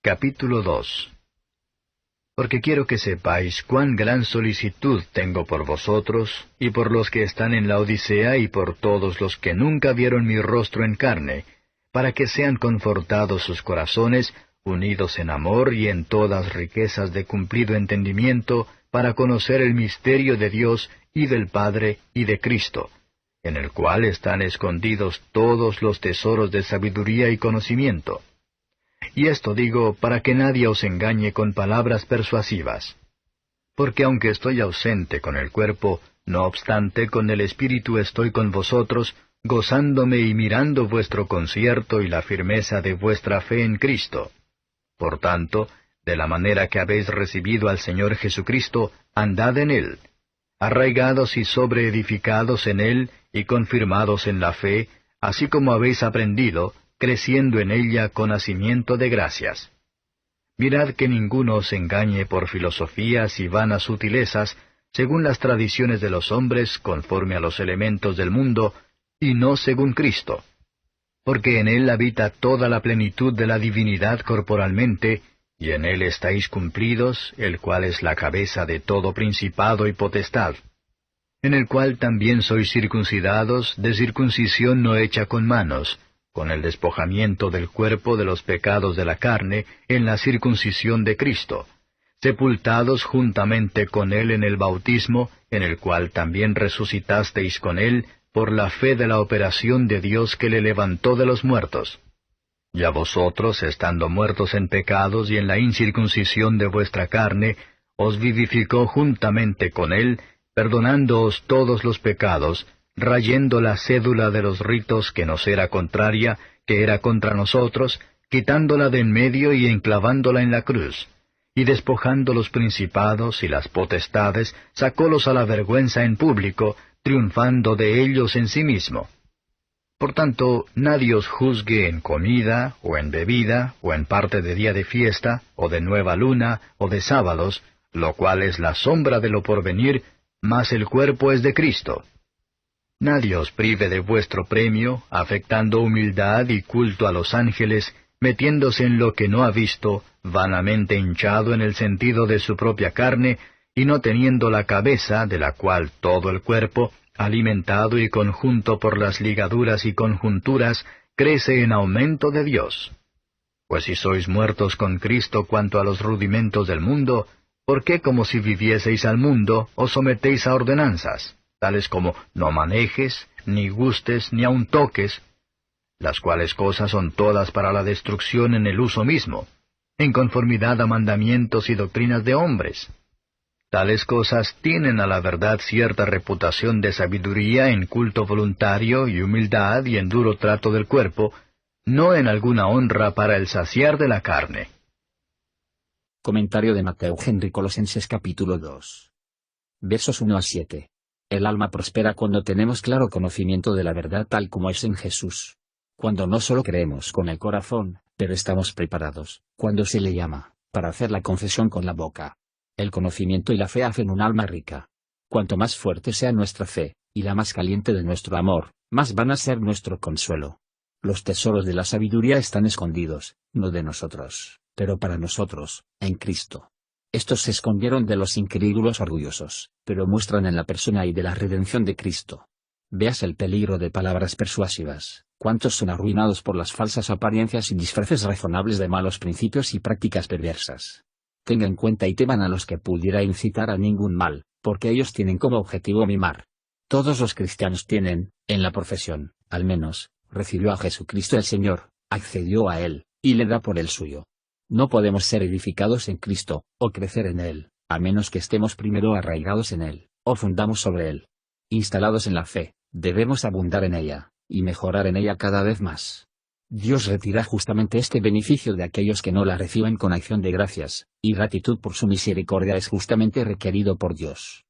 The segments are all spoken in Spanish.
Capítulo 2. Porque quiero que sepáis cuán gran solicitud tengo por vosotros, y por los que están en la Odisea, y por todos los que nunca vieron mi rostro en carne, para que sean confortados sus corazones, unidos en amor y en todas riquezas de cumplido entendimiento, para conocer el misterio de Dios y del Padre y de Cristo, en el cual están escondidos todos los tesoros de sabiduría y conocimiento. Y esto digo para que nadie os engañe con palabras persuasivas. Porque aunque estoy ausente con el cuerpo, no obstante con el espíritu estoy con vosotros, gozándome y mirando vuestro concierto y la firmeza de vuestra fe en Cristo. Por tanto, de la manera que habéis recibido al Señor Jesucristo, andad en Él, arraigados y sobreedificados en Él y confirmados en la fe, así como habéis aprendido, creciendo en ella con hacimiento de gracias. Mirad que ninguno os engañe por filosofías y vanas sutilezas, según las tradiciones de los hombres, conforme a los elementos del mundo, y no según Cristo. Porque en Él habita toda la plenitud de la divinidad corporalmente, y en Él estáis cumplidos, el cual es la cabeza de todo principado y potestad. En el cual también sois circuncidados de circuncisión no hecha con manos, con el despojamiento del cuerpo de los pecados de la carne, en la circuncisión de Cristo, sepultados juntamente con Él en el bautismo, en el cual también resucitasteis con Él, por la fe de la operación de Dios que le levantó de los muertos. Y a vosotros, estando muertos en pecados y en la incircuncisión de vuestra carne, os vivificó juntamente con Él, perdonándoos todos los pecados, rayendo la cédula de los ritos que nos era contraria, que era contra nosotros, quitándola de en medio y enclavándola en la cruz. Y despojando los principados y las potestades, sacólos a la vergüenza en público, triunfando de ellos en sí mismo. Por tanto, nadie os juzgue en comida, o en bebida, o en parte de día de fiesta, o de nueva luna, o de sábados, lo cual es la sombra de lo porvenir, mas el cuerpo es de Cristo. Nadie os prive de vuestro premio, afectando humildad y culto a los ángeles, metiéndose en lo que no ha visto, vanamente hinchado en el sentido de su propia carne, y no teniendo la cabeza, de la cual todo el cuerpo, alimentado y conjunto por las ligaduras y conjunturas, crece en aumento de Dios. Pues si sois muertos con Cristo cuanto a los rudimentos del mundo, ¿por qué como si vivieseis al mundo os sometéis a ordenanzas, tales como no manejes, ni gustes, ni aun toques, las cuales cosas son todas para la destrucción en el uso mismo, en conformidad a mandamientos y doctrinas de hombres? Tales cosas tienen a la verdad cierta reputación de sabiduría en culto voluntario y humildad y en duro trato del cuerpo, no en alguna honra para el saciar de la carne. Comentario de Mateo Henry Colosenses capítulo 2. Versos 1 a 7. El alma prospera cuando tenemos claro conocimiento de la verdad tal como es en Jesús. Cuando no solo creemos con el corazón, pero estamos preparados, cuando se le llama, para hacer la confesión con la boca. El conocimiento y la fe hacen un alma rica. Cuanto más fuerte sea nuestra fe, y la más caliente de nuestro amor, más van a ser nuestro consuelo. Los tesoros de la sabiduría están escondidos, no de nosotros, pero para nosotros, en Cristo. Estos se escondieron de los incrédulos orgullosos, pero muestran en la persona y de la redención de Cristo. Veas el peligro de palabras persuasivas, cuántos son arruinados por las falsas apariencias y disfraces razonables de malos principios y prácticas perversas. Tenga en cuenta y teman a los que pudiera incitar a ningún mal, porque ellos tienen como objetivo mimar. Todos los cristianos tienen, en la profesión, al menos, recibió a Jesucristo el Señor, accedió a Él, y le da por el suyo. No podemos ser edificados en Cristo, o crecer en Él, a menos que estemos primero arraigados en Él, o fundamos sobre Él. Instalados en la fe, debemos abundar en ella, y mejorar en ella cada vez más. Dios retira justamente este beneficio de aquellos que no la reciben con acción de gracias, y gratitud por su misericordia es justamente requerido por Dios.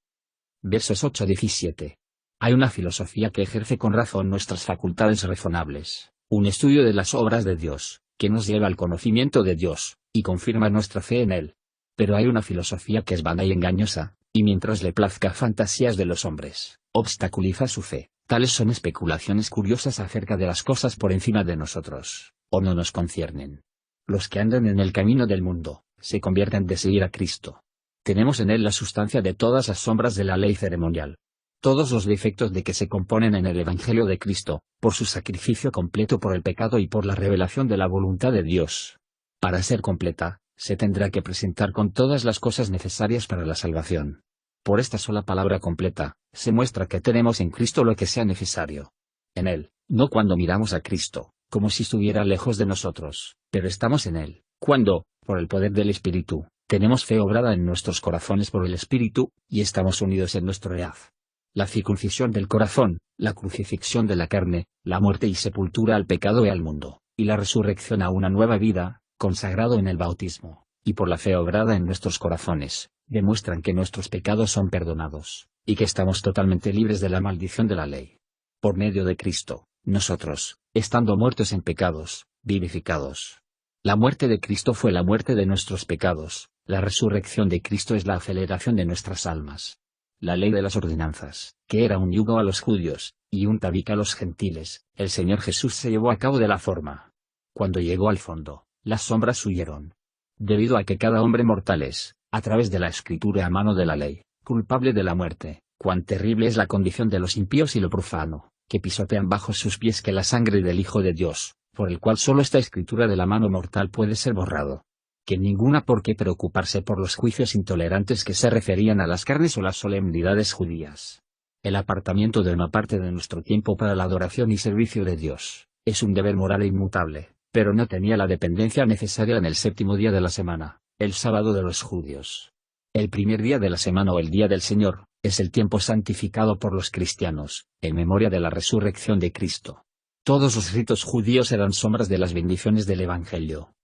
Versos 8 a 17. Hay una filosofía que ejerce con razón nuestras facultades razonables, un estudio de las obras de Dios, que nos lleva al conocimiento de Dios, y confirma nuestra fe en Él. Pero hay una filosofía que es vana y engañosa, y mientras le plazca fantasías de los hombres, obstaculiza su fe. Tales son especulaciones curiosas acerca de las cosas por encima de nosotros, o no nos conciernen. Los que andan en el camino del mundo, se convierten de seguir a Cristo. Tenemos en él la sustancia de todas las sombras de la ley ceremonial. Todos los defectos de que se componen en el Evangelio de Cristo, por su sacrificio completo por el pecado y por la revelación de la voluntad de Dios. Para ser completa, se tendrá que presentar con todas las cosas necesarias para la salvación. Por esta sola palabra completa, se muestra que tenemos en Cristo lo que sea necesario. En él, no cuando miramos a Cristo, como si estuviera lejos de nosotros, pero estamos en él, cuando, por el poder del Espíritu, tenemos fe obrada en nuestros corazones por el Espíritu, y estamos unidos en nuestro haz. La circuncisión del corazón, la crucifixión de la carne, la muerte y sepultura al pecado y al mundo, y la resurrección a una nueva vida, consagrado en el bautismo, y por la fe obrada en nuestros corazones, demuestran que nuestros pecados son perdonados, y que estamos totalmente libres de la maldición de la ley. Por medio de Cristo, nosotros, estando muertos en pecados, vivificados. La muerte de Cristo fue la muerte de nuestros pecados, la resurrección de Cristo es la aceleración de nuestras almas. La ley de las ordenanzas, que era un yugo a los judíos, y un tabique a los gentiles, el Señor Jesús se llevó a cabo de la forma. Cuando llegó al fondo, las sombras huyeron. Debido a que cada hombre mortal es, a través de la escritura a mano de la ley, culpable de la muerte, cuán terrible es la condición de los impíos y lo profano, que pisotean bajo sus pies que la sangre del Hijo de Dios, por el cual solo esta escritura de la mano mortal puede ser borrado. Que ninguna por qué preocuparse por los juicios intolerantes que se referían a las carnes o las solemnidades judías. El apartamiento de una parte de nuestro tiempo para la adoración y servicio de Dios, es un deber moral e inmutable, pero no tenía la dependencia necesaria en el séptimo día de la semana, el sábado de los judíos. El primer día de la semana o el día del Señor, es el tiempo santificado por los cristianos, en memoria de la resurrección de Cristo. Todos los ritos judíos eran sombras de las bendiciones del Evangelio.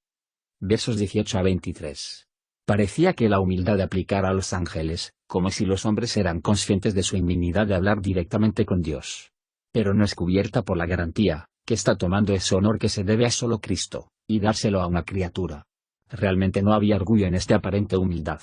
Versos 18 a 23. Parecía que la humildad de aplicar a los ángeles, como si los hombres eran conscientes de su indignidad de hablar directamente con Dios. Pero no es cubierta por la garantía, que está tomando ese honor que se debe a solo Cristo, y dárselo a una criatura. Realmente no había orgullo en esta aparente humildad.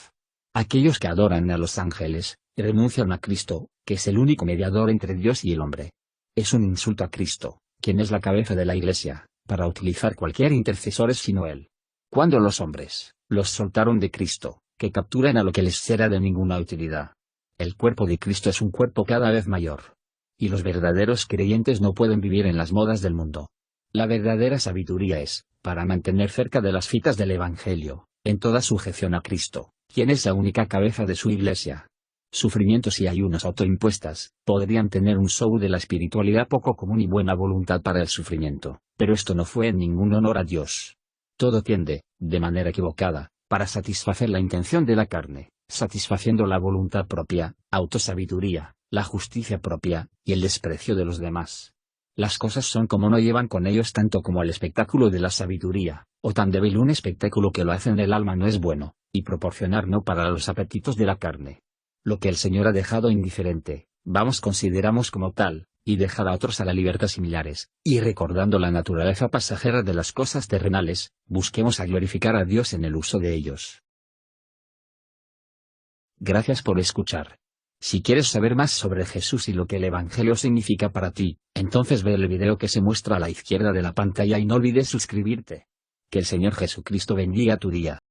Aquellos que adoran a los ángeles, renuncian a Cristo, que es el único mediador entre Dios y el hombre. Es un insulto a Cristo, quien es la cabeza de la Iglesia, para utilizar cualquier intercesor sino Él. Cuando los hombres, los soltaron de Cristo, que capturan a lo que les será de ninguna utilidad. El cuerpo de Cristo es un cuerpo cada vez mayor. Y los verdaderos creyentes no pueden vivir en las modas del mundo. La verdadera sabiduría es, para mantener cerca de las fitas del Evangelio, en toda sujeción a Cristo, quien es la única cabeza de su Iglesia. Sufrimientos y ayunos autoimpuestas, podrían tener un show de la espiritualidad poco común y buena voluntad para el sufrimiento, pero esto no fue en ningún honor a Dios. Todo tiende, de manera equivocada, para satisfacer la intención de la carne, satisfaciendo la voluntad propia, autosabiduría, la justicia propia, y el desprecio de los demás. Las cosas son como no llevan con ellos tanto como el espectáculo de la sabiduría, o tan débil un espectáculo que lo hacen del alma no es bueno, y proporcionar no para los apetitos de la carne. Lo que el Señor ha dejado indiferente, consideramos como tal, y dejar a otros a la libertad similares, y recordando la naturaleza pasajera de las cosas terrenales, busquemos a glorificar a Dios en el uso de ellos. Gracias por escuchar. Si quieres saber más sobre Jesús y lo que el Evangelio significa para ti, entonces ve el video que se muestra a la izquierda de la pantalla y no olvides suscribirte. Que el Señor Jesucristo bendiga tu día.